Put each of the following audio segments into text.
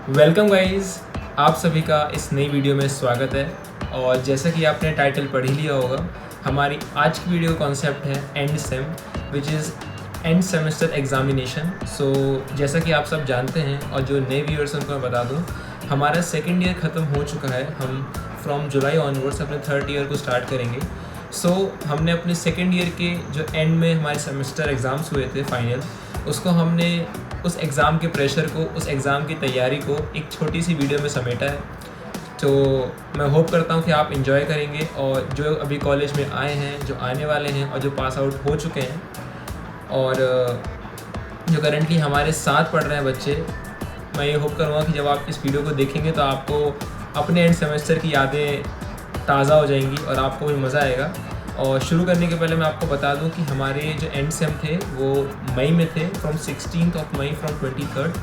Welcome guys, आप सभी का इस नई वीडियो में स्वागत है। और जैसा कि आपने टाइटल पढ़ ही लिया होगा, हमारी आज की वीडियो कॉन्सेप्ट है end sem, which is end semester examination. So जैसा कि आप सब जानते हैं और जो नए व्यूअर्स उनको मैं बता दूं, हमारा सेकेंड ईयर ख़त्म हो चुका है। हम फ्रॉम जुलाई ऑनवर्ड्स अपने थर्ड ईयर को स्टार्ट करेंगे। हमने अपने सेकेंड ईयर के जो एंड में हमारे सेमेस्टर एग्ज़ाम्स हुए थे फाइनल, उसको हमने उस एग्ज़ाम के प्रेशर को, उस एग्ज़ाम की तैयारी को एक छोटी सी वीडियो में समेटा है। तो मैं होप करता हूँ कि आप इन्जॉय करेंगे, और जो अभी कॉलेज में आए हैं, जो आने वाले हैं और जो पास आउट हो चुके हैं, और जो करंटली हमारे साथ पढ़ रहे हैं बच्चे, मैं ये होप करूँगा कि जब आप इस वीडियो को देखेंगे तो आपको अपने एंड सेमेस्टर की यादें ताज़ा हो जाएंगी और आपको भी मज़ा आएगा। और शुरू करने के पहले मैं आपको बता दूं कि हमारे जो एंड सेम थे वो मई में थे, from 16th of May from 23rd।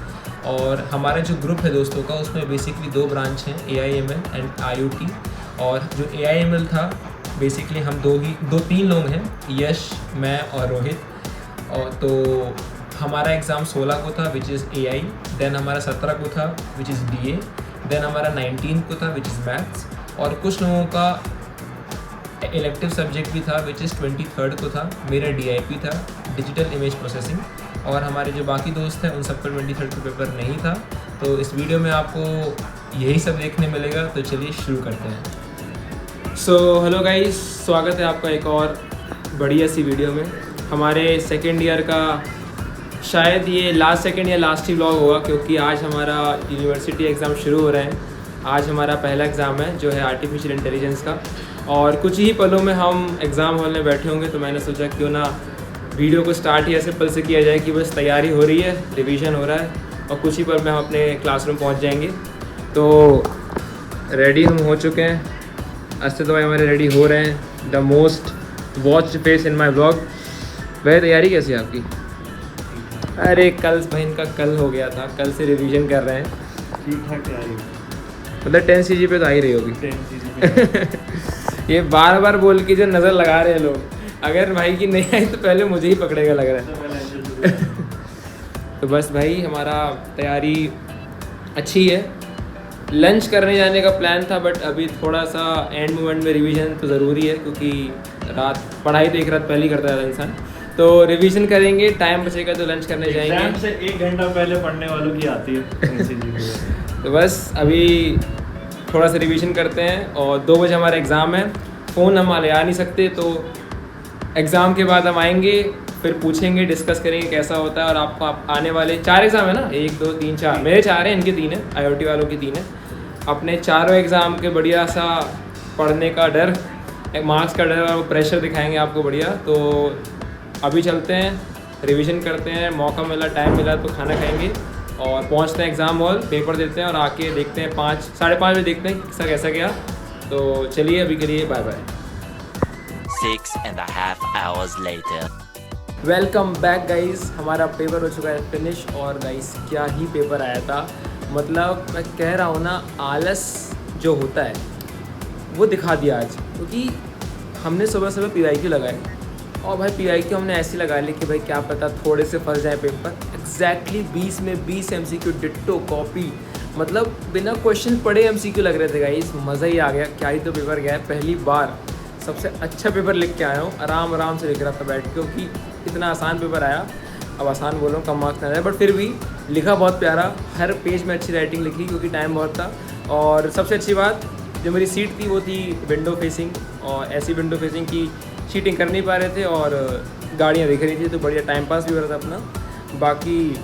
और हमारा जो ग्रुप है दोस्तों का, उसमें बेसिकली दो ब्रांच हैं, AIML एंड IoT। और जो AIML था, बेसिकली हम तीन लोग हैं, यश, मैं और रोहित। और तो हमारा एग्ज़ाम 16 को था, विच इज़ AI। देन हमारा 17 को था, विच इज़ DA। देन हमारा 19 को था, विच इज़ मैथ्स। और कुछ लोगों का इलेक्टिव सब्जेक्ट भी था, विच इज़ 23rd को था। मेरा DIP था, डिजिटल इमेज प्रोसेसिंग। और हमारे जो बाकी दोस्त हैं उन सब का 23rd को पेपर नहीं था। तो इस वीडियो में आपको यही सब देखने मिलेगा। तो चलिए शुरू करते हैं। हेलो गाइस, स्वागत है आपका एक और बढ़िया सी वीडियो में। हमारे सेकेंड ईयर का शायद ये सेकेंड या लास्ट ही व्लॉग होगा, क्योंकि आज हमारा यूनिवर्सिटी एग्ज़ाम शुरू हो रहे हैं। आज हमारा पहला एग्ज़ाम है जो है आर्टिफिशियल इंटेलिजेंस का, और कुछ ही पलों में हम एग्ज़ाम हॉल में बैठे होंगे। तो मैंने सोचा क्यों ना वीडियो को स्टार्ट ही ऐसे पल से किया जाए कि बस तैयारी हो रही है, रिवीजन हो रहा है, और कुछ ही पल में हम अपने क्लासरूम पहुंच जाएंगे। तो रेडी हम हो चुके हैं, अस्ते तो भाई हमारे रेडी हो रहे हैं। The most watched face in my blog. वह तैयारी कैसी है आपकी? अरे कल भाई इनका कल हो गया था, कल से रिवीजन कर रहे हैं। ठीक ठाक तैयारी, मतलब 10 CG पे तो आ ही रही होगी। 10 चीज़ें ये बार बार बोल के जो नज़र लगा रहे हैं लोग, अगर भाई की नहीं आई तो पहले मुझे ही पकड़ेगा लग रहा है। तो बस भाई हमारा तैयारी अच्छी है। लंच करने जाने का प्लान था, बट अभी थोड़ा सा एंड मोमेंट में रिवीजन तो ज़रूरी है, क्योंकि रात पढ़ाई तो एक रात पहले ही करता है इंसान। तो रिवीजन करेंगे, टाइम बचेगा तो लंच करने जाएंगे। एग्जाम से 1 घंटा पहले पढ़ने वालों की आती है। तो बस अभी थोड़ा सा रिवीजन करते हैं, और 2 बजे हमारा एग्ज़ाम है। फ़ोन हम ले आ नहीं सकते, तो एग्ज़ाम के बाद हम आएंगे, फिर पूछेंगे, डिस्कस करेंगे कैसा होता है। और आपको आने वाले 4 एग्ज़ाम है ना, 1 2 3 4, मेरे 4 हैं, इनके 3 हैं, IoT वालों के 3 हैं। अपने चारों एग्ज़ाम के बढ़िया सा पढ़ने का डर, मार्क्स का डर और प्रेशर दिखाएंगे आपको बढ़िया। तो अभी चलते हैं, रिवीजन करते हैं, मौका मिला, टाइम मिला तो खाना खाएंगे और पहुंचते हैं एग्ज़ाम हॉल, पेपर देते हैं और आके देखते हैं 5 साढ़े 5 बजे देखते हैं किसका कैसा गया। तो चलिए अभी के लिए bye bye. 6.5 hours later. Welcome back guys, हमारा पेपर हो चुका है फिनिश। और गाइस क्या ही पेपर आया था, मतलब मैं कह रहा हूँ ना, आलस जो होता है वो दिखा दिया आज। क्योंकि हमने सुबह सुबह PYQ लगाए, और भाई PYQ हमने ऐसे लगा ली कि भाई क्या पता थोड़े से फंस जाए पेपर। एग्जैक्टली 20 में 20 MCQ डिट्टो कॉपी, मतलब बिना क्वेश्चन पढ़े MCQ लग रहे थे गाइस। मज़ा ही आ गया, क्या ही तो पेपर गया है। पहली बार सबसे अच्छा पेपर लिख के आया हूँ, आराम से लिख रहा था बैठ के, क्योंकि इतना आसान पेपर आया। अब आसान बोलो, कम मार्क्स ना आए, बट फिर भी लिखा बहुत प्यारा। हर पेज में अच्छी राइटिंग लिखी, क्योंकि टाइम बहुत था। और सबसे अच्छी बात, जो मेरी सीट थी वो थी विंडो फेसिंग, और ऐसी विंडो फेसिंग की सीटिंग कर नहीं पा रहे थे, और गाड़ियाँ दिख रही थी, तो बढ़िया टाइम पास भी हो रहा था अपना। बाकी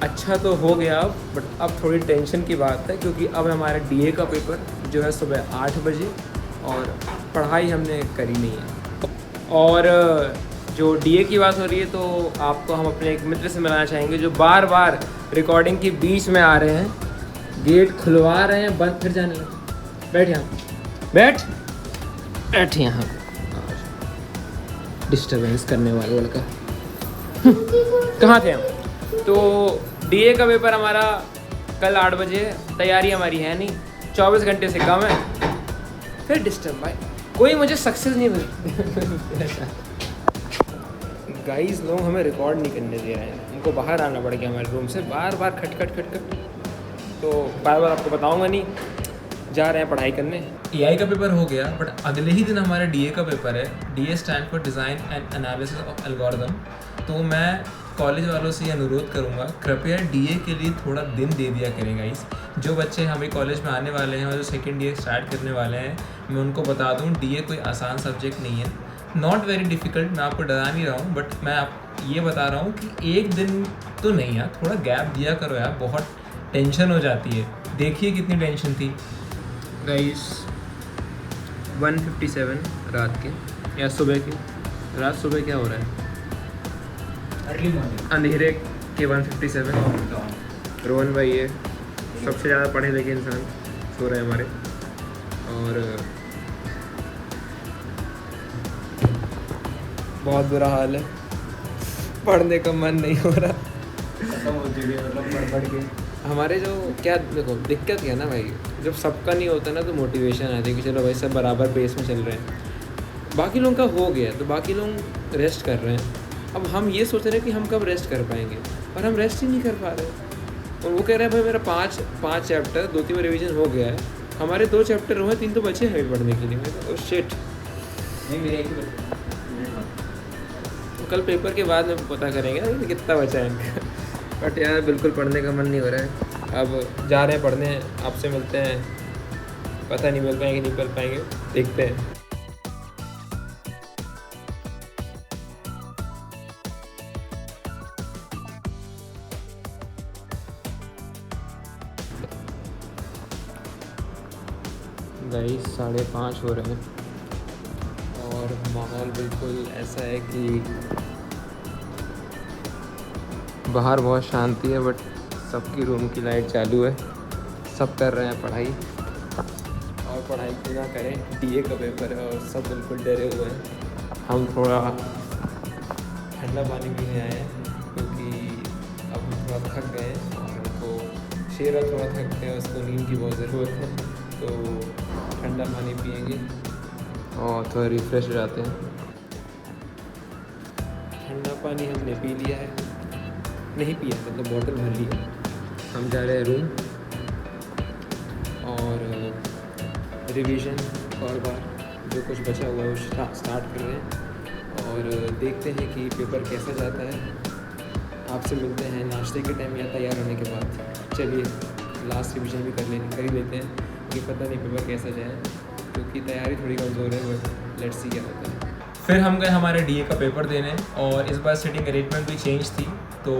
अच्छा तो हो गया, बट अब थोड़ी टेंशन की बात है, क्योंकि अब हमारा DA का पेपर जो है सुबह 8 बजे, और पढ़ाई हमने करी नहीं है। और जो DA की बात हो रही है, तो आपको हम अपने एक मित्र से मिलाना चाहेंगे, जो बार बार रिकॉर्डिंग के बीच में आ रहे हैं, गेट खुलवा रहे हैं, बंद फिर जाने लगे। बैठ यहाँ, बैठ यहाँ, डिस्टर्बेंस करने वाला लड़का। कहाँ थे हम? तो DA का पेपर हमारा कल 8 बजे, तैयारी हमारी है नहीं, 24 घंटे से कम है, फिर डिस्टर्ब भाई, कोई मुझे सक्सेस नहीं मिलती। गाइस लोग हमें रिकॉर्ड नहीं करने दे रहे हैं, उनको बाहर आना पड़ गया हमारे रूम से, बार बार खट खट खट खट। तो बार बार आपको बताऊंगा नहीं, जा रहे हैं पढ़ाई करने। एआई का पेपर हो गया, बट अगले ही दिन हमारा डीए का पेपर है। DA stand for design and analysis of algorithm. तो मैं कॉलेज वालों से ये अनुरोध करूँगा, कृपया डीए के लिए थोड़ा दिन दे दिया करें गाइस। जो बच्चे हमें कॉलेज में आने वाले हैं और जो सेकेंड ईयर स्टार्ट करने वाले हैं, मैं उनको बता दूँ डीए कोई आसान सब्जेक्ट नहीं है, नॉट वेरी डिफ़िकल्ट। मैं आपको डरा नहीं रहा हूँ, बट मैं आप ये बता रहा हूँ कि एक दिन तो नहीं यार, थोड़ा गैप दिया करो यार, बहुत टेंशन हो जाती है। देखिए कितनी टेंशन थी गाइस। 1:57 रात के या सुबह के, रात सुबह क्या हो रहा है, अर्ली मॉर्निंग, अंधेरे के 1:57। रोहन भाई है सबसे ज़्यादा पढ़े लिखे इंसान, सो रहे हैं हमारे। और बहुत बुरा हाल है, पढ़ने का मन नहीं हो रहा, खत्म हो चुकी है मतलब पढ़ के। हमारे जो क्या देखो दिक्कत क्या है ना भाई, जब सबका नहीं होता ना तो मोटिवेशन आती है कि चलो भाई सब बराबर पेस में चल रहे हैं। बाकी लोगों का हो गया तो बाकी लोग रेस्ट कर रहे हैं। अब हम ये सोच रहे हैं कि हम कब रेस्ट कर पाएंगे, और हम रेस्ट ही नहीं कर पा रहे। और वो कह रहे हैं भाई मेरा पाँच चैप्टर 2-3 बार रिविजन हो गया है, हमारे 2 चैप्टर हुए, 3 तो बचे हैं पढ़ने के लिए। मैं शिट, नहीं मेरे एक ही तो कल पेपर के बाद में पता करेंगे ना कितना बचा है इनका। बट यार बिल्कुल पढ़ने का मन नहीं हो रहा है। अब जा रहे हैं पढ़ने, आपसे मिलते हैं, पता नहीं मिल पाएंगे नहीं मिल पाएंगे, देखते हैं। गाइस 5:30 हो रहे हैं और माहौल बिल्कुल ऐसा है कि बाहर बहुत शांति है, बट सबकी रूम की लाइट चालू है, सब कर रहे हैं पढ़ाई। और पढ़ाई क्यों ना करें, डीए का पेपर है और सब बिल्कुल डरे हुए हैं। हम थोड़ा ठंडा पानी पीने आए हैं क्योंकि अब हम थोड़ा थक गए हैं और हमको शेरा थोड़ा थक गए, उसको नींद की बहुत ज़रूरत है, तो ठंडा पानी पिएंगे और थोड़ा रिफ़्रेश हो जाते हैं। ठंडा पानी हमने पी लिया है, नहीं पिया मतलब बॉटल भर ली है। हम जा रहे हैं रूम और रिवीजन और बार जो कुछ बचा हुआ है वो स्टार्ट कर रहे हैं और देखते हैं कि पेपर कैसा जाता है। आपसे मिलते हैं नाश्ते के टाइम या तैयार होने के बाद। चलिए लास्ट रिवीजन भी कर ही लेते हैं कि पता नहीं पेपर कैसा जाए, क्योंकि तैयारी थोड़ी कमज़ोर है, बट लेट्स सी क्या होता है। फिर हम गए हमारे डीए का पेपर देने और इस बार सिटिंग अरेंजमेंट भी चेंज थी, तो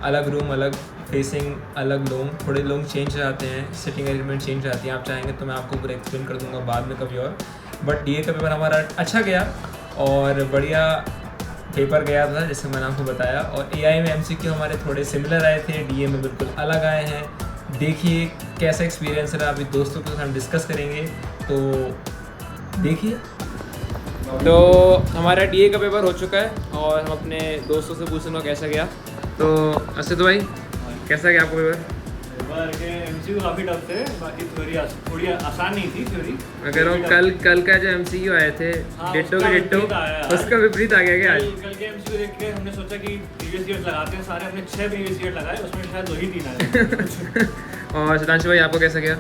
अलग रूम, अलग फेसिंग, अलग लोग, थोड़े लोग चेंज रहते हैं, सिटिंग अरेंजमेंट चेंज रहती है। आप चाहेंगे तो मैं आपको पूरा एक्सप्लेन कर दूंगा बाद में कभी और। बट डीए का पेपर हमारा अच्छा गया और बढ़िया पेपर गया था जैसे मैंने आपको बताया। और एआई में एमसीक्यू हमारे थोड़े सिमिलर आए थे, डीए में बिल्कुल अलग आए हैं। देखिए कैसा एक्सपीरियंस रहा, अभी दोस्तों के साथ हम डिस्कस करेंगे, तो देखिए। तो हमारा डीए का पेपर हो चुका है और हम अपने दोस्तों से पूछूंगा कैसा गया। तो असद भाई कैसा गया आपका पेपर? पेपर के एमसीक्यू काफ़ी टफ थे, बाकी थोड़ी आसान नहीं थी थ्योरी। मैं कह रहा हूँ कल का जो एमसीक्यू आए थे डिट्टो के डिट्टो, उसका विपरीत आ गया क्या आज? कल के एमसीक्यू देख के हमने सोचा कि प्रीवियस ईयर लगाते हैं सारे, हमने 6 प्रीवियस ईयर लगाए, उसमें शायद 2 ही 3 आए। और शतांशु भाई आपको कैसा गया?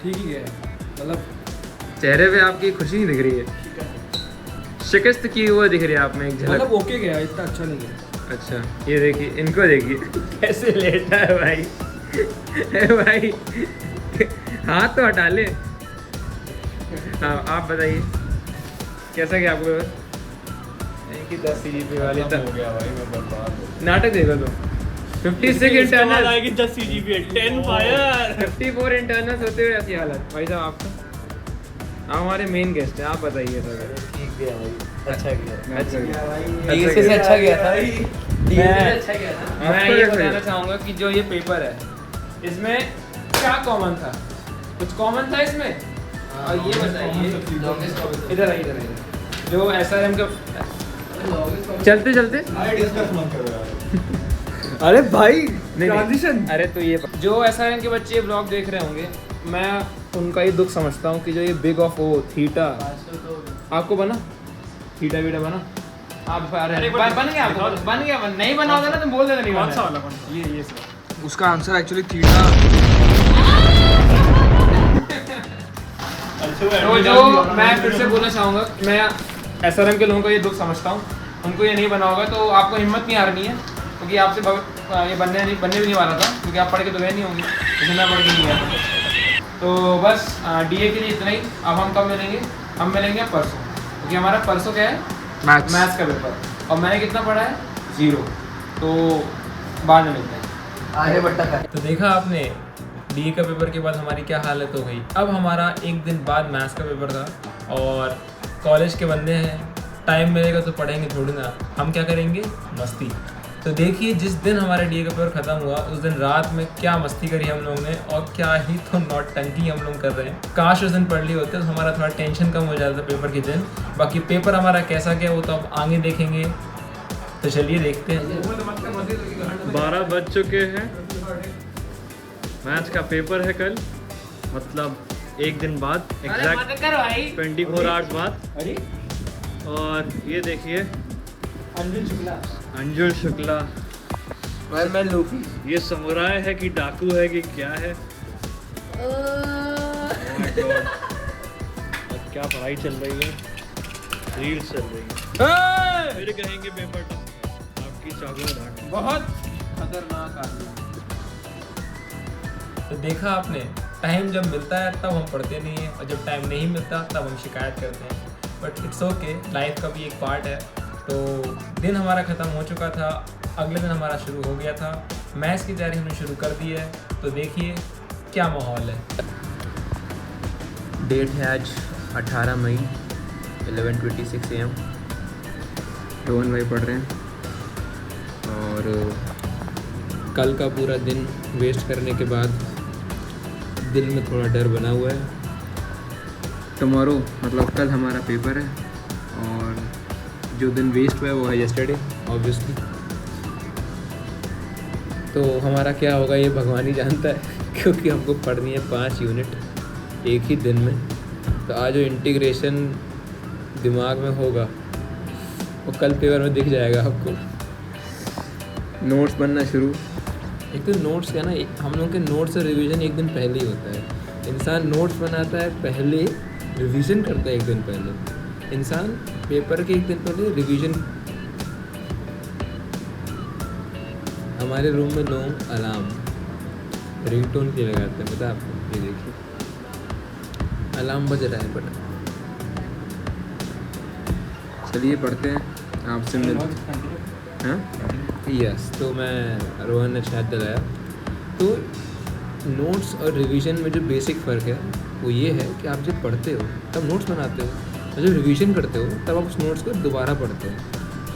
ठीक ही है, मतलब चेहरे पे आपकी खुशी नहीं दिख रही है, शिकस्त की हुआ दिख रही है आप में एक झलक। मतलब ओके गया, इतना अच्छा नहीं गया। अच्छा ये देखिए, इनको देखिए कैसे लेटा है भाई। भाई हाथ तो हटा ले। हाँ आप बताइए कैसा गया आपको पेपर? कि 10 CGPA वाली तक हो गया भाई, मैं बर्बाद। नाटक देखो तो 56 इंटरनल आएगी 10 CGPA 10 फायर 54 इंटरनल होते हुए ऐसी हालत। भाई साहब आपका, आप हमारे मेन गेस्ट हैं, आप बताइए तो। ठीक गया भाई, अच्छा गया। अच्छा गया भाई इसके से अच्छा गया था। मैं ये बताना चाहूँगा कि जो ये पेपर है इसमें क्या कॉमन था? कुछ कॉमन था इसमें? और ये बताइए, इधर आइए जो SRM का चलते चलते अरे भाई नहीं, ट्रांजिशन। अरे तो ये जो SRM के बच्चे ये ब्लॉग देख रहे होंगे, मैं उनका ही दुख समझता हूँ कि जो ये बिग ऑफ ओ थीटा आपको बना, थीटा वीटा बना आप बन गया, आपको बन गया, नहीं बना होता ना तुम बोल देना नहीं। कौन सा वाला? ये उसका आंसर एक्चुअली थीटा तो जो मैं फिर से बोलना चाहूँगा, मैं SRM के लोगों का ये दुख समझता हूँ। उनको ये नहीं बना होगा तो आपको हिम्मत नहीं हारनी है, क्योंकि आपसे ये बनने भी नहीं वाला था, क्योंकि आप पढ़ के तो गए नहीं होंगे, जैसे मैं पढ़ के नहीं गया था। तो बस DA के लिए इतना ही। अब हम कब मिलेंगे? हम मिलेंगे परसों, क्योंकि हमारा परसों क्या है? मैथ्स का पेपर। और मैंने कितना पढ़ा है? 0। तो बाद में मिलते हैं। आगे बट्टा खा। तो देखा आपने DA का पेपर के बाद हमारी क्या हालत हो गई। अब हमारा एक दिन बाद मैथ्स का पेपर था और कॉलेज के बंदे हैं, टाइम मिलेगा तो पढ़ेंगे थोड़ी ना, हम क्या करेंगे? मस्ती। तो देखिए जिस दिन हमारा DA का पेपर ख़त्म हुआ उस दिन रात में क्या मस्ती करी हम लोगों ने, और क्या ही तो नौटंकी हम लोग कर रहे हैं। काश उस दिन पढ़ लिए होते तो हमारा थोड़ा टेंशन कम हो जाता पेपर के दिन। बाकी पेपर हमारा कैसा गया वो तो अब आगे देखेंगे, तो चलिए देखते हैं। 12 बज चुके हैं, मैथ्स का पेपर है कल, मतलब एक दिन बाद, एग्जैक्ट 24 आवर्स बाद। और ये देखिए अंजुल शुक्ला, मैं लूफी। ये समुराय है कि डाकू है कि क्या है? Oh my God। अब क्या पढ़ाई चल रही है? रील्स चल रही है। फिर कहेंगे पेपर टफ है, आपकी चाकू डांट। बहुत खतरनाक आदमी। तो देखा आपने, टाइम जब मिलता है तब हम पढ़ते नहीं हैं, और जब टाइम नहीं मिलता तब हम शिकायत करते हैं। बट इट्स ओके, लाइफ का भी एक पार्ट है। तो दिन हमारा ख़त्म हो चुका था, अगले दिन हमारा शुरू हो गया था। मैथ्स की तैयारी हमने शुरू कर दी है, तो देखिए क्या माहौल है। डेट है आज 18 मई 11:26 AM। रोहन भाई पढ़ रहे हैं और कल का पूरा दिन वेस्ट करने के बाद दिल में थोड़ा डर बना हुआ है। टुमारो मतलब कल हमारा पेपर है, और जो दिन वेस्ट हुआ है वो है येस्टरडे ऑब्वियसली। तो हमारा क्या होगा ये भगवान ही जानता है, क्योंकि हमको पढ़नी है 5 यूनिट एक ही दिन में। तो आज जो इंटीग्रेशन दिमाग में होगा वो कल पेपर में दिख जाएगा आपको। नोट्स बनना शुरू। एक तो नोट्स का ना, हम लोग के नोट्स और रिवीजन एक दिन पहले ही होता है। इंसान नोट्स बनाता है पहले, रिवीजन करता है एक दिन पहले। इंसान पेपर के एक दिन पहले रिवीजन। हमारे रूम में लोग अलार्म रिंगटोन के लगाते हैं, पता है आपको? ये देखिए अलार्म बज रहा है, बट चलिए पढ़ते हैं। आपसे मिल हाँ यस। तो मैं रोहन ने शायद दिलाया। तो नोट्स और रिवीजन में जो बेसिक फ़र्क है वो ये है कि आप जब पढ़ते हो तब नोट्स बनाते हो, और जब रिवीजन करते हो तब आप उस नोट्स को दोबारा पढ़ते हो।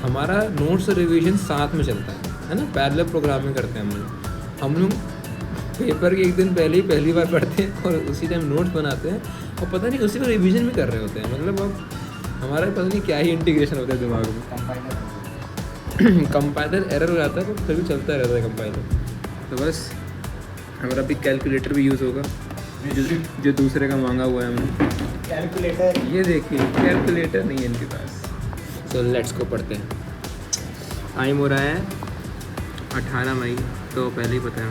हमारा नोट्स और रिवीजन साथ में चलता है ना, पैरेलल प्रोग्रामिंग करते हैं हम लोग पेपर के एक दिन पहले ही पहली बार पढ़ते हैं और उसी टाइम नोट्स बनाते हैं, और पता नहीं उसी पर रिवीजन भी कर रहे होते हैं। मतलब अब हमारा पता नहीं क्या ही इंटीग्रेशन होता है दिमाग में। कंपाइलर एरर हो जाता है तो फिर भी चलता रहता है कंपाइलर। तो बस हमारा भी कैलकुलेटर भी यूज़ होगा, जो दूसरे का मांगा हुआ है हमने। कैलकुलेटर, ये देखिए कैलकुलेटर नहीं है इनके पास। तो लेट्स को पढ़ते हैं। टाइम हो रहा है 18 मई, तो पहले ही पता है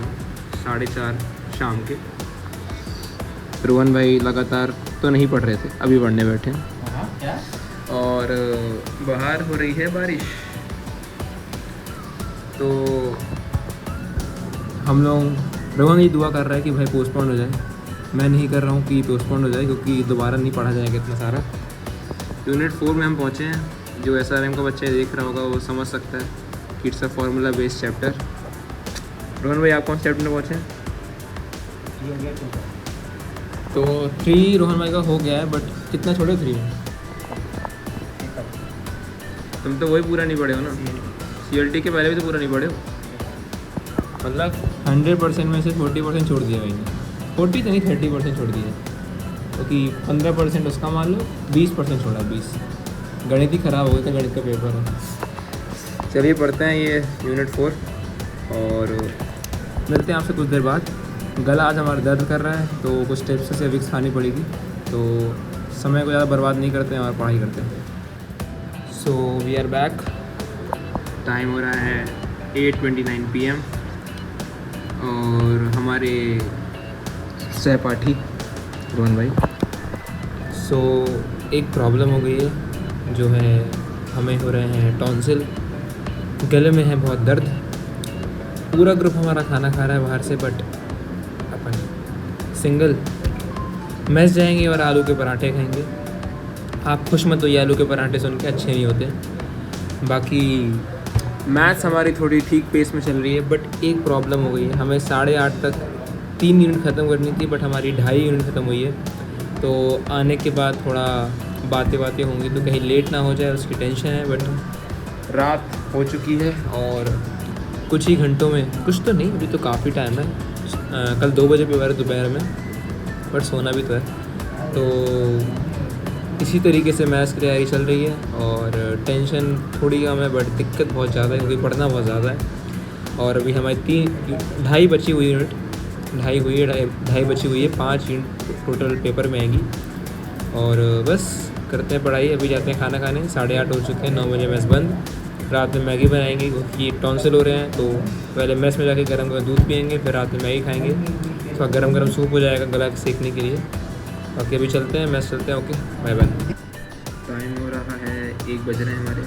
4:30 शाम के। रोहन भाई लगातार तो नहीं पढ़ रहे थे, अभी पढ़ने बैठे हैं। क्या? और बाहर हो रही है बारिश, तो हम लोग रोहन ये दुआ कर रहा है कि भाई पोस्टपोन हो जाए। मैं नहीं कर रहा हूँ कि पोस्टपोन हो जाए, क्योंकि दोबारा नहीं पढ़ा जाएगा इतना सारा। यूनिट 4 में हम पहुँचे हैं। जो SRM का बच्चा देख रहा होगा वो समझ सकता है कि it's a formula based chapter. Rohan भाई आप कौन से चैप्टर में पहुँचे हैं? तो 3 रोहन भाई का हो गया है, बट कितना छोड़े 3 में? तुम तो वही पूरा नहीं पढ़े हो ना, CLT के पहले भी तो पूरा नहीं पढ़े हो। मतलब 100% में से 40% छोड़ दिया मैंने। 40 तो नहीं 30% छोड़ दिया, क्योंकि 15% उसका मान लो, 20% छोड़ा। 20 गणित ही ख़राब हो गया था, गणित का पेपर है। चलिए पढ़ते हैं ये यूनिट 4 और मिलते हैं आपसे कुछ देर बाद। गला आज हमारा दर्द कर रहा है, तो कुछ टिप्स से विक्स खानी पड़ेगी। तो समय को ज़्यादा बर्बाद नहीं करते हैं और पढ़ाई करते हैं। So we are back. Time हो रहा है 8:29 PM और हमारे सहपाठी रोहन भाई सो एक प्रॉब्लम हो गई है, जो है हमें हो रहे हैं टॉन्सिल, गले में है बहुत दर्द। पूरा ग्रुप हमारा खाना खा रहा है बाहर से, बट अपन सिंगल मैस जाएंगे और आलू के पराठे खाएंगे। आप खुश मत होइए, आलू के पराठे सुन के अच्छे नहीं होते। बाकी मैथ्स हमारी थोड़ी ठीक पेस में चल रही है, बट एक प्रॉब्लम हो गई है। हमें 8:30 तक 3 यूनिट ख़त्म करनी थी, बट हमारी 2.5 यूनिट ख़त्म हुई है। तो आने के बाद थोड़ा बातें होंगी तो कहीं लेट ना हो जाए, उसकी टेंशन है। बट रात हो चुकी है और कुछ ही घंटों में, कुछ तो नहीं, अभी तो काफ़ी टाइम है। कल 2 बजे पेपर है दोपहर में, बट सोना भी तो है। तो इसी तरीके से मैथ्स की तैयारी चल रही है और टेंशन थोड़ी कम है, बट दिक्कत बहुत ज़्यादा है क्योंकि पढ़ना बहुत ज़्यादा है। और अभी हमारी 2.5 बची हुई यूनिट, 2.5 बची हुई है, 5 यूनिट टोटल पेपर में आएगी। और बस करते हैं पढ़ाई। अभी जाते हैं खाना खाने, 8:30 हो चुके हैं, 9 बजे मैस बंद। रात में मैगी बनाएंगे क्योंकि टॉन्सिल हो रहे हैं, तो पहले मैस में जाके गर्म दूध पियेंगे, फिर रात में मैगी खाएंगे। तो गरम सूप हो जाएगा गला सेकने के लिए। बाकी अभी चलते हैं, मैच चलते हैं। Okay, bye bye. टाइम हो रहा है 1 बज रहे हैं हमारे।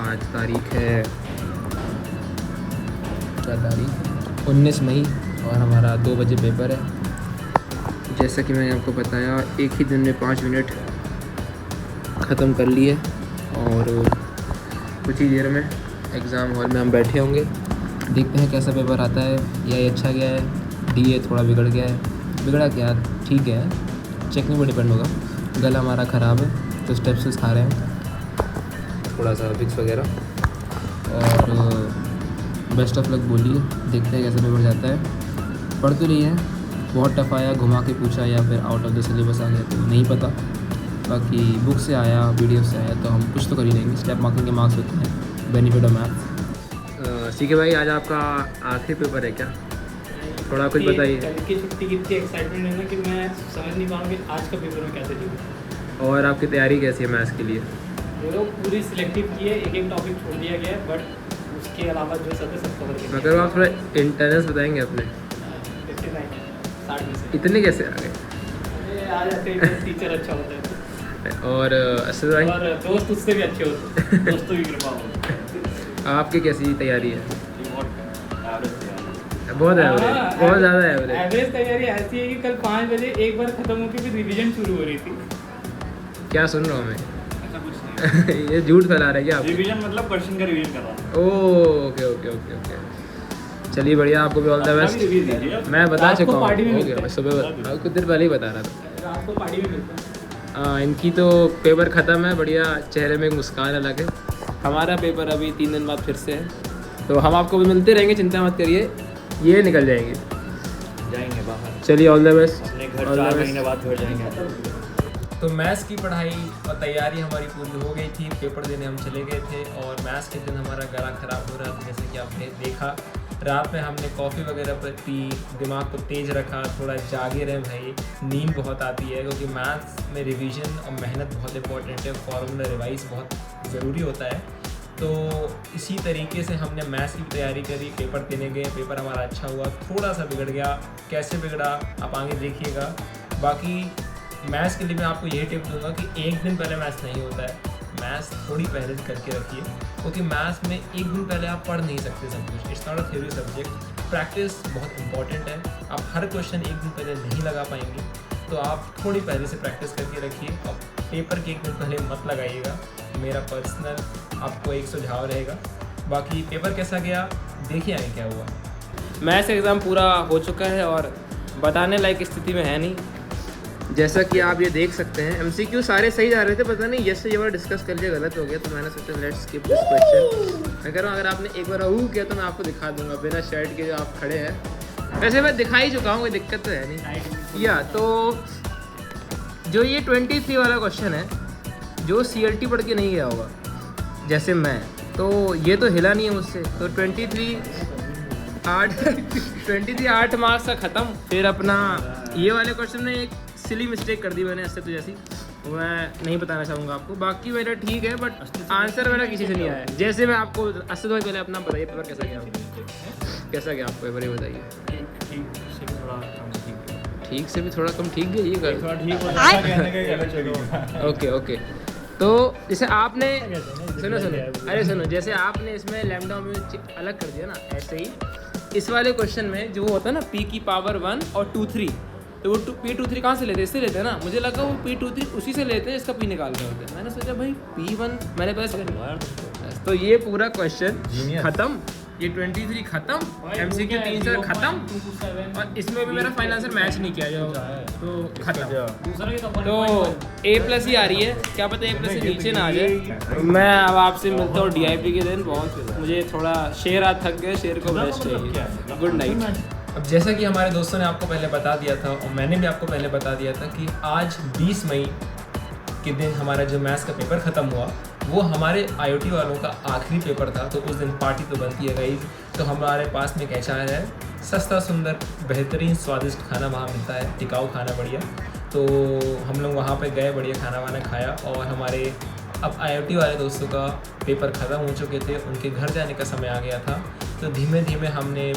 आज तारीख है, क्या तारीख, 19 मई, और हमारा 2 बजे पेपर है। जैसा कि मैंने आपको बताया, एक ही दिन में 5 यूनिट ख़त्म कर लिए और कुछ ही देर में एग्ज़ाम हॉल में हम बैठे होंगे। देखते हैं कैसा पेपर आता है, या ये अच्छा गया है, डी थोड़ा बिगड़ गया है। बिगड़ा क्या, ठीक है, चेकिंग पर डिपेंड होगा। गला हमारा ख़राब है तो स्टेप्स खा रहे हैं, थोड़ा सा विक्स वगैरह। और बेस्ट ऑफ लक बोलिए, देखते हैं कैसा पेपर जाता है। पढ़ तो रही है, बहुत टफ आया, घुमा के पूछा या फिर आउट ऑफ द सिलेबस आ गया तो नहीं पता। बाकी बुक से आया, PDF से आया, तो हम कुछ तो कर ही लेंगे। स्टेप मार्किंग के मार्क्स होते हैं, बेनिफिट ऑफ मैथ्स। ठीक है भाई, आज आपका आखिरी पेपर है क्या? थोड़ा कुछ बताइए। कल की छुट्टी की इतनी एक्साइटमेंट है ना कि मैं समझ नहीं पाऊँगी आज का पेपर में कैसे लिखूँ। और आपकी तैयारी कैसी है मैथ्स के लिए? वो लोग पूरी सिलेक्टिव की है, एक टॉपिक छोड़ दिया गया है, बट उसके अलावा जो सब है सब कवर किया। मगर आप थोड़ा इंटरनेस बताएंगे अपने। 60 में से इतने कैसे आ गए? आ जाते हैं, टीचर अच्छा होता है और असद भाई? और दोस्त उससे भी अच्छे होते हैं, दोस्तों की कृपा होती है। आपकी कैसी तैयारी है? बहुत एवरेज, बहुत ज़्यादा एवरेज। एवरेज तैयारी ऐसी है कि कल 5 बजे एक बार ख़त्म होकर फिर रिवीजन शुरू हो रही थी। क्या सुन रहा हूँ मैं? ऐसा कुछ नहीं। ये झूठ फैला रहे हैं क्या आप? रिवीजन मतलब क्वेश्चन का रिवीजन कर रहा हूँ। ओके ओके ओके ओके, चलिए बढ़िया, आपको भी ऑल द बेस्ट। मैं बता रात को चुका हूँ, पार्टी में हो मिलते गया, हैं। सुबह कुछ देर पहले ही बता रहा था। रात को पार्टी में मिलता है। इनकी तो पेपर ख़त्म है, बढ़िया, चेहरे में एक मुस्कान अलग है। हमारा पेपर अभी 3 दिन बाद फिर से है, तो हम आपको भी मिलते रहेंगे, चिंता मत करिए, ये निकल जाएंगे। जाएंगे बाहर, चलिए ऑल द बेस्ट। अपने घर 4 महीने बाद घर जाएंगे। तो मैथ्स की पढ़ाई और तैयारी हमारी पूरी हो गई थी, पेपर देने हम चले गए थे। और मैथ्स के दिन हमारा गला ख़राब हो रहा था, जैसे कि आपने देखा। रात में हमने कॉफ़ी वगैरह पर पी, दिमाग को तेज़ रखा, थोड़ा जागे रहे भाई। नींद बहुत आती है क्योंकि मैथ्स में रिवीजन और मेहनत बहुत इंपॉर्टेंट है, फॉर्मूला रिवाइज बहुत ज़रूरी होता है। तो इसी तरीके से हमने मैथ्स की तैयारी करी, पेपर देने गए, पेपर हमारा अच्छा हुआ। थोड़ा सा बिगड़ गया, कैसे बिगड़ा आप आगे देखिएगा। बाकी मैथ्स के लिए मैं आपको यही टिप दूंगा कि एक दिन पहले मैथ्स नहीं होता है, मैथ्स थोड़ी पहले से करके रखिए, क्योंकि मैथ्स में एक दिन पहले आप पढ़ नहीं सकते सब कुछ। It's not a theory subject, practice बहुत इंपॉर्टेंट है। आप हर क्वेश्चन एक दिन पहले नहीं लगा पाएंगे, तो आप थोड़ी पहले से प्रैक्टिस करके रखिए और पेपर के एक दिन पहले मत लगाइएगा। मेरा पर्सनल आपको एक सुझाव रहेगा। बाकी पेपर कैसा गया देखिए आगे क्या हुआ। मैथ्स एग्ज़ाम पूरा हो चुका है और बताने लायक स्थिति में है नहीं, जैसा कि आप ये देख सकते हैं। MCQ सारे सही जा रहे थे, पता नहीं यस से ये बार डिस्कस कर लिया गलत हो गया, तो मैंने सोचा लेट्स स्किप दिस क्वेश्चन। मैं कह रहा हूँ अगर आपने एक बार किया तो मैं आपको दिखा दूंगा बिना शर्ट के जो आप खड़े हैं। वैसे मैं दिखा ही चुका हूँ, कोई दिक्कत तो है नहीं। या तो जो ये 23 वाला क्वेश्चन है, जो CLT पढ़ के नहीं गया होगा जैसे मैं, तो ये तो हिला नहीं है मुझसे। तो 23 8 मार्क्स का ख़त्म। फिर अपना ये वाले क्वेश्चन में एक सिली मिस्टेक कर दी मैंने, ऐसे तो जैसी मैं नहीं बताना चाहूँगा आपको। बाकी मेरा ठीक है, बट आंसर मेरा किसी से नहीं आया। जैसे मैं आपको असद भाई पहले अपना बताइए पेपर कैसा गया, कैसा गया आपको पेपर ये बताइए। ठीक से भी थोड़ा कम ठीक है ये कर। थोड़ा ठीक हो जाएगा कहने का गलत चलो। ओके तो जैसे आपने सुनो अरे सुनो, जैसे आपने इसमें लैम्डा में अलग कर दिया ना, ऐसे ही इस वाले क्वेश्चन में जो होता है ना p की पावर 1 और 2 3, तो वो p2 3 कहाँ से लेते हैं? इससे लेते हैं ना। मुझे लगा वो p2 3 उसी से लेते हैं इसका p निकाल रहे होते हैं। मैंने सोचा भाई p1 मैंने पास तो ये पूरा क्वेश्चन खत्म, ये 23 खत्म, MCQ 3 खत्म, और इसमें भी मेरा फाइनल आंसर मैच नहीं किया जाएगा तो खत्म। तो A+ ही आ रही है, क्या पता A+ से नीचे ना आ जाए। मैं अब आपसे मिलता हूँ DIP के दिन। बहुत मुझे थोड़ा शेर आज थक गए, शेर को रेस्ट चाहिए। Good night. अब जैसा कि हमारे दोस्तों ने आपको पहले बता दिया था और मैंने भी आपको पहले बता दिया था कि आज 20 मई के दिन हमारा जो मैथ्स का पेपर ख़त्म हुआ वो हमारे IoT वालों का आखिरी पेपर था। तो उस दिन पार्टी तो बनती है गाइस। तो हमारे पास में एक HR है, सस्ता सुंदर बेहतरीन स्वादिष्ट खाना वहाँ मिलता है, टिकाऊ खाना बढ़िया। तो हम लोग वहाँ पे गए, बढ़िया खाना वाना खाया, और हमारे अब IoT वाले दोस्तों का पेपर ख़त्म हो चुके थे, उनके घर जाने का समय आ गया था। तो धीमे धीमे हमने,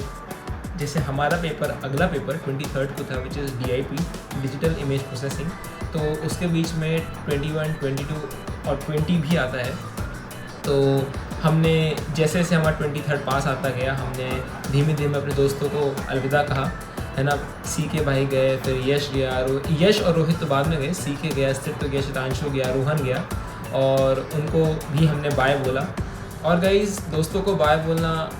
जैसे हमारा पेपर अगला पेपर 23 को था which is DIP digital image processing, तो उसके बीच में 21, 22 और 20 भी आता है। तो हमने जैसे जैसे हमारा 23 पास आता गया, हमने धीमे धीमे अपने दोस्तों को अलविदा कहा, है ना। CK भाई गए, फिर यश गया, यश और रोहित तो बाद में गए, CK गया, स्थित तो गया, शतांशु गया, रोहन गया, और उनको भी हमने बाय बोला। और गाइस दोस्तों को बाय बोलना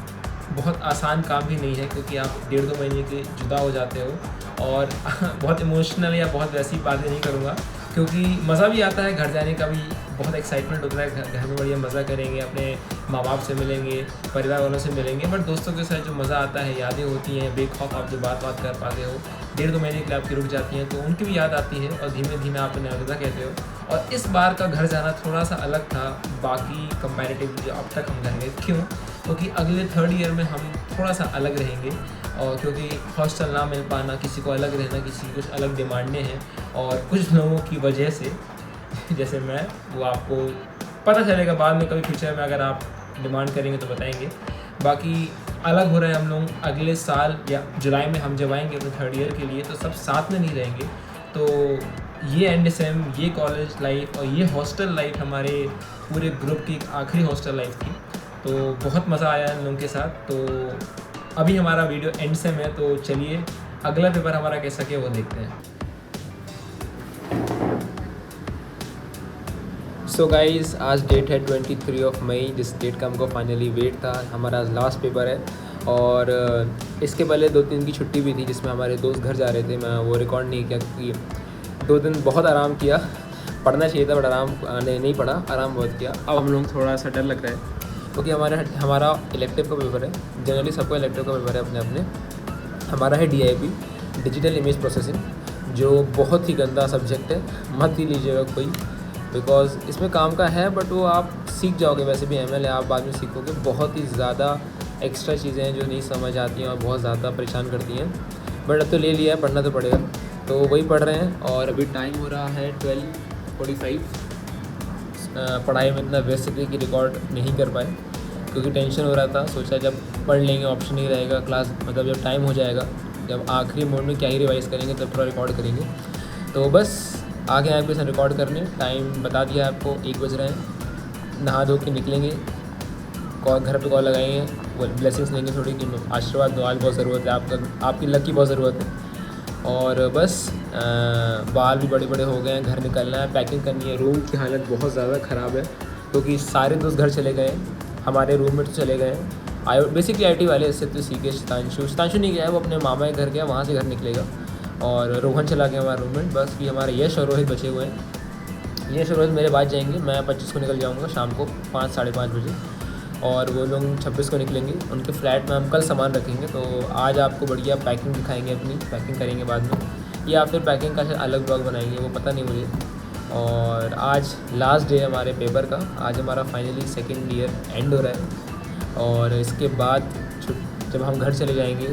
बहुत आसान काम भी नहीं है, क्योंकि आप 1.5-2 महीने के जुदा हो जाते हो। और बहुत इमोशनल या बहुत वैसी बातें नहीं करूँगा, क्योंकि मज़ा भी आता है, घर जाने का भी बहुत एक्साइटमेंट होता है, घर में बढ़िया मज़ा करेंगे, अपने माँ बाप से मिलेंगे, परिवार वालों से मिलेंगे। बट दोस्तों के साथ जो मज़ा आता है, यादें होती हैं बेखौफ, आप जो बात कर पाते हो, 1.5-2 महीने के लिए आपकी रुक जाती हैं, तो उनकी भी याद आती है और धीमे धीमे आप उन्हें अलविदा कहते हो। और इस बार का घर जाना थोड़ा सा अलग था बाकी कंपैरेटिवली जो अब तक हम घर गए। क्यों? क्योंकि अगले 3rd ईयर में हम थोड़ा सा अलग रहेंगे, और क्योंकि हॉस्टल ना मिल पाना, किसी को अलग रहना, किसी की कुछ अलग डिमांडें हैं, और कुछ लोगों की वजह से जैसे मैं, वो आपको पता चलेगा बाद में, कभी फ्यूचर में अगर आप डिमांड करेंगे तो बताएंगे। बाकी अलग हो रहे हैं हम लोग। अगले साल या जुलाई में हम जब आएंगे अपने 3rd ईयर के लिए, तो सब साथ में नहीं रहेंगे। तो ये एंड सेम, ये कॉलेज लाइफ और ये हॉस्टल लाइफ हमारे पूरे ग्रुप की आखिरी हॉस्टल लाइफ थी। तो बहुत मज़ा आया इन लोगों के साथ। तो अभी हमारा वीडियो एंड सेम है, तो चलिए अगला पेपर हमारा कैसा क्या वो देखते हैं। सो गाइस, आज डेट है 23 मई, जिस डेट का हमको फाइनली वेट था। हमारा आज लास्ट पेपर है, और इसके पहले 2 दिन की छुट्टी भी थी, जिसमें हमारे दोस्त घर जा रहे थे। मैं वो रिकॉर्ड नहीं किया, क्योंकि 2 दिन बहुत आराम किया। पढ़ना चाहिए था बट आराम नहीं पढ़ा, आराम बहुत किया। अब हम लोग थोड़ा सा डर लग रहा है, क्योंकि हमारा इलेक्टिव का पेपर है। जनरली सबको इलेक्टिव का पेपर है अपने अपने। हमारा है DIP डिजिटल इमेज प्रोसेसिंग, जो बहुत ही गंदा सब्जेक्ट है, मत ही लीजिएगा कोई, बिकॉज इसमें काम का है, बट वो आप सीख जाओगे। वैसे भी ML है, आप बाद में सीखोगे। बहुत ही ज़्यादा एक्स्ट्रा चीज़ें हैं जो नहीं समझ आती हैं और बहुत ज़्यादा परेशान करती हैं, बट अब तो ले लिया है, पढ़ना तो पड़ेगा। तो वही पढ़ रहे हैं, और अभी टाइम हो रहा है 12:45। पढ़ाई में इतना व्यस्त थे कि रिकॉर्ड नहीं कर पाए, क्योंकि टेंशन हो रहा था। सोचा जब पढ़ लेंगे ऑप्शन नहीं रहेगा, क्लास मतलब जब टाइम हो जाएगा, जब आखिरी मोड में क्या ही रिवाइज़ करेंगे, तब थोड़ा रिकॉर्ड करेंगे। तो बस आगे आपके साथ रिकॉर्ड करने। टाइम बता दिया आपको, 1 बज रहे हैं। नहा धो के निकलेंगे, घर पे कॉल लगाएंगे, वो ब्लेसिंग्स लेंगे थोड़ी, कि आशीर्वाद दुआ की बहुत ज़रूरत है, आपकी लक की बहुत ज़रूरत है। और बस बाल भी बड़े बड़े हो गए हैं, घर निकलना है, पैकिंग करनी है। रूम की हालत बहुत ज़्यादा ख़राब है, क्योंकि सारे दोस्त घर चले गए, हमारे रूममेट चले गए। बेसिकली IT वाले, इससे तो CK, शतांशु नहीं गया है, वो अपने मामा के घर गया, वहाँ से घर निकलेगा। और रोहन चला गया हमारा रूममेट। बस कि हमारे यश और रोहित बचे हुए हैं। यश और रोहित मेरे बाद जाएंगे, मैं 25 को निकल जाऊँगा शाम को 5, साढ़े 5 बजे, और वो लोग 26 को निकलेंगे। उनके फ्लैट में हम कल सामान रखेंगे। तो आज आपको बढ़िया पैकिंग दिखाएंगे, अपनी पैकिंग करेंगे बाद में, या फिर पैकिंग का अलग ब्लॉग बनाएंगे, वो पता नहीं मुझे। और आज लास्ट डे हमारे पेपर का, आज हमारा फाइनली 2nd ईयर एंड हो रहा है। और इसके बाद जब हम घर चले जाएंगे,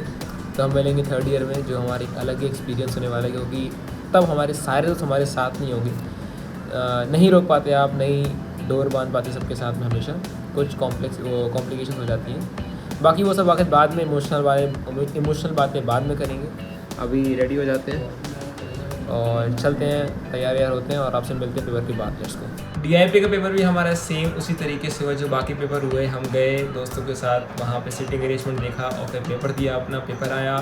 तो हम मिलेंगे 3rd ईयर में, जो हमारे एक अलग ही एक्सपीरियंस होने वाला है, क्योंकि तब हमारे सारे दोस्त हमारे साथ नहीं होंगे। नहीं रोक पाते आप, नहीं डोर बांध पाते सबके साथ में, हमेशा कुछ कॉम्प्लिकेशन हो जाती हैं। बाकी वो सब वक्त बाद में इमोशनल बातें बाद में करेंगे। अभी रेडी हो जाते हैं। और चलते हैं, तैयार होते हैं और आपसे मिलते हैं पेपर के बाद। Let's go. DIP का पेपर भी हमारा सेम उसी तरीके से हुआ जो बाकी पेपर हुए। हम गए दोस्तों के साथ, वहाँ पे सीटिंग अरेंजमेंट देखा और फिर पेपर दिया अपना। पेपर आया,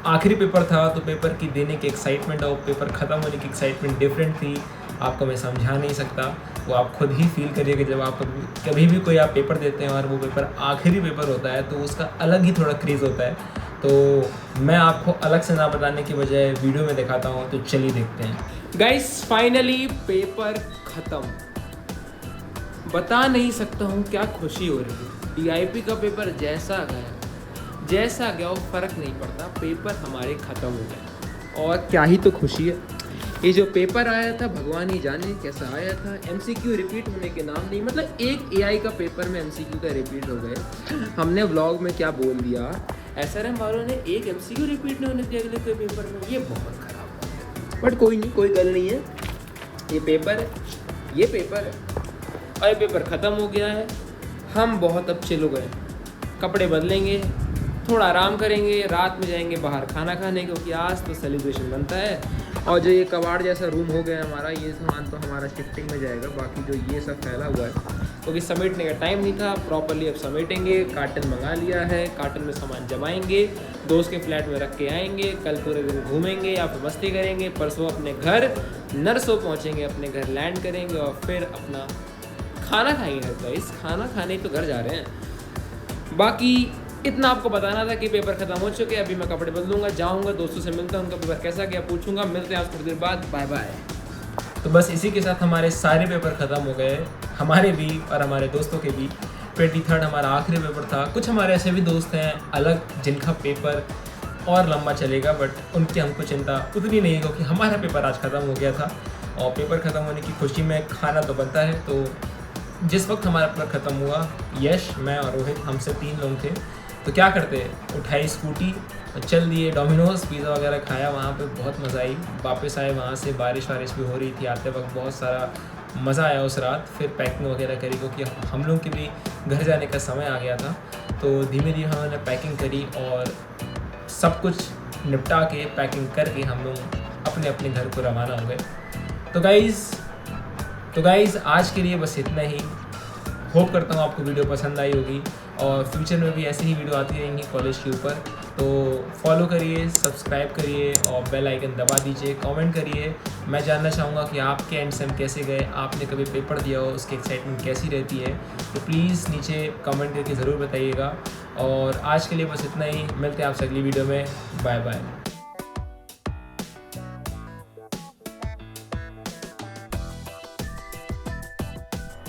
आखिरी पेपर था, तो पेपर की देने की एक्साइटमेंट और पेपर ख़त्म होने की एक्साइटमेंट डिफरेंट थी। आपको मैं समझा नहीं सकता, वो आप खुद ही फील करिए कि जब आप कभी भी कोई आप पेपर देते हैं और वो पेपर आखिरी पेपर होता है तो उसका अलग ही थोड़ा क्रेज़ होता है। तो मैं आपको अलग से ना बताने की बजाय वीडियो में दिखाता हूँ, तो चलिए देखते हैं। गाइस फाइनली पेपर ख़त्म। बता नहीं सकता हूँ क्या खुशी हो रही है। DIP का पेपर जैसा गया वो फ़र्क नहीं पड़ता, पेपर हमारे ख़त्म हो गए और क्या ही तो खुशी है। ये जो पेपर आया था भगवान ही जाने कैसा आया था। MCQ रिपीट होने के नाम नहीं, मतलब एक AI का पेपर में MCQ का रिपीट हो गए। हमने व्लॉग में क्या बोल दिया, SRM वालों ने एक MCQ रिपीट नहीं होने दिया अगले कोई पेपर में, ये बहुत ख़राब है। बट कोई नहीं, कोई गल नहीं है। ये पेपर है और ये पेपर ख़त्म हो गया है। हम बहुत अब चिल हो गए, कपड़े बदलेंगे, थोड़ा आराम करेंगे, रात में जाएंगे बाहर खाना खाने, क्योंकि आज तो सेलिब्रेशन बनता है। और जो ये कबाड़ जैसा रूम हो गया हमारा, ये सामान तो हमारा शिफ्टिंग में जाएगा। बाकी जो ये सब फैला हुआ है क्योंकि समेटने का टाइम नहीं था प्रॉपरली, अब समेटेंगे। कार्टन मंगा लिया है, कार्टन में सामान जमाएंगे, दोस्त के फ्लैट में रख के आएंगे। कल पूरे दिन घूमेंगे या फिर मस्ती करेंगे। परसों अपने घर नरसों पहुँचेंगे, अपने घर लैंड करेंगे और फिर अपना खाना खाएंगे। गाइस खाना खाने तो घर जा रहे हैं। बाकी इतना आपको बताना था कि पेपर ख़त्म हो चुके हैं। अभी मैं कपड़े बदलूंगा, जाऊंगा, दोस्तों से मिलता हूं, उनका पेपर कैसा गया पूछूंगा। मिलते हैं आज थोड़ी देर बाद, बाय बाय। तो बस इसी के साथ हमारे सारे पेपर ख़त्म हो गए, हमारे भी और हमारे दोस्तों के भी। 23 हमारा आखिरी पेपर था। कुछ हमारे ऐसे भी दोस्त हैं अलग जिनका पेपर और लंबा चलेगा, बट उनकी हमको चिंता उतनी नहीं है क्योंकि हमारा पेपर आज ख़त्म हो गया था। और पेपर ख़त्म होने की खुशी में खाना तो बनता है। तो जिस वक्त हमारा पेपर ख़त्म हुआ, यश, मैं और रोहित, हमसे 3 लोग थे, तो क्या करते, उठाई स्कूटी और चल दिए डोमिनोज, पिज़्ज़ा वगैरह खाया। वहाँ पे बहुत मज़ा आई। वापस आए वहाँ से, बारिश भी हो रही थी आते वक्त, बहुत सारा मज़ा आया उस रात। फिर पैकिंग वगैरह करी क्योंकि हम लोग के भी घर जाने का समय आ गया था। तो धीमे धीमे हमने पैकिंग करी और सब कुछ निपटा के पैकिंग करके हम लोग अपने अपने घर को रवाना हो गए। तो गाइज़ आज के लिए बस इतना ही। होप करता हूँ आपको वीडियो पसंद आई होगी और फ्यूचर में भी ऐसी ही वीडियो आती रहेंगी कॉलेज के ऊपर। तो फॉलो करिए, सब्सक्राइब करिए और बेल आइकन दबा दीजिए, कमेंट करिए। मैं जानना चाहूँगा कि आपके एंड सेम कैसे गए, आपने कभी पेपर दिया हो, उसकी एक्साइटमेंट कैसी रहती है। तो प्लीज़ नीचे कमेंट करके ज़रूर बताइएगा। और आज के लिए बस इतना ही। मिलते हैं आपसे अगली वीडियो में। Bye bye.